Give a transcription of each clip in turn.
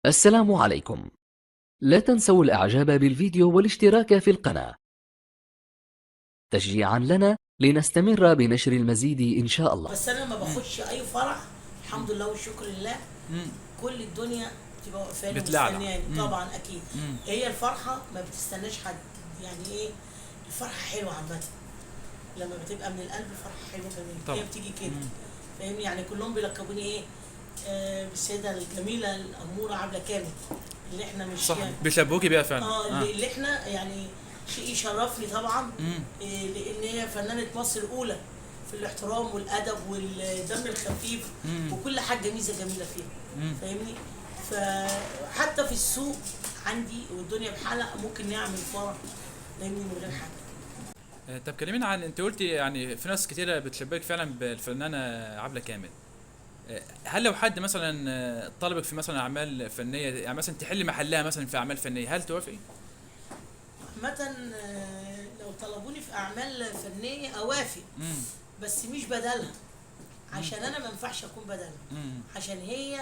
السلام عليكم. لا تنسوا الإعجاب بالفيديو والاشتراك في القناة تشجيعا لنا لنستمر بنشر المزيد إن شاء الله. بس انا لما بخش اي فرح الحمد لله والشكر لله مم. كل الدنيا بتبقى واقفاني بتلعلع. ومستنياني طبعا اكيد. مم. هي الفرحه ما بتستناش حد، يعني ايه؟ الفرحه حلوه عامه، لما بتبقى من القلب فرحه حلوه جميله طبعا. هي بتيجي كده. فاهمني؟ يعني كلهم بيلقبوني ايه؟ بالسيده الجميله الاموره عبله كامل، اللي احنا مش صح، يعني بيشبهوكي بيها فعلا. اللي احنا يعني شيء يشرفني طبعا. مم. لان هي فنانه مصر الاولى في الاحترام والادب والدم الخفيف وكل حاجه ميزه جميله فيها. فاهمني؟ فحتى في السوق عندي والدنيا بحالها ممكن نعمل فرح فاهمني من غير حاجه. طب كلمينا عن، انت قلتي يعني في ناس كتيره بتشبهك فعلا بالفنانه عبله كامل. هل لو حد مثلا طلبك في مثلا اعمال فنيه، يعني مثلا تحلي محلها مثلا في اعمال فنيه، هل توافقي؟ عامة لو طلبوني في اعمال فنيه اوافق، امم. بس مش بدلها، عشان انا ما ينفعش اكون بدلها، عشان هي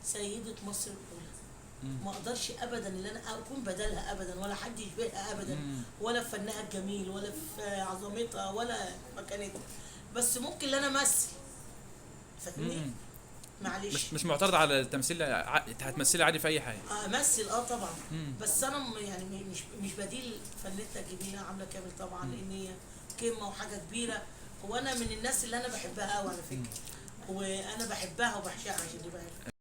سيدة مصر الأولى. ما اقدرش ابدا ان انا اكون بدلها ابدا، ولا حد يشبهها ابدا، ولا في فنها الجميل ولا في عظمتها ولا مكانتها، بس ممكن ان انا امثل. فاهمني؟ معلش. مش معترض على التمثيل، هتمثلي عادي في اي حاجه؟ امثل طبعا. بس انا يعني مش بديل فنتها الجميله عامله كامل طبعا، لان هي قمه وحاجه كبيره. وانا من الناس اللي انا بحبها قوي على فكره، وانا بحبها وبعشقها عشان دي بحبها.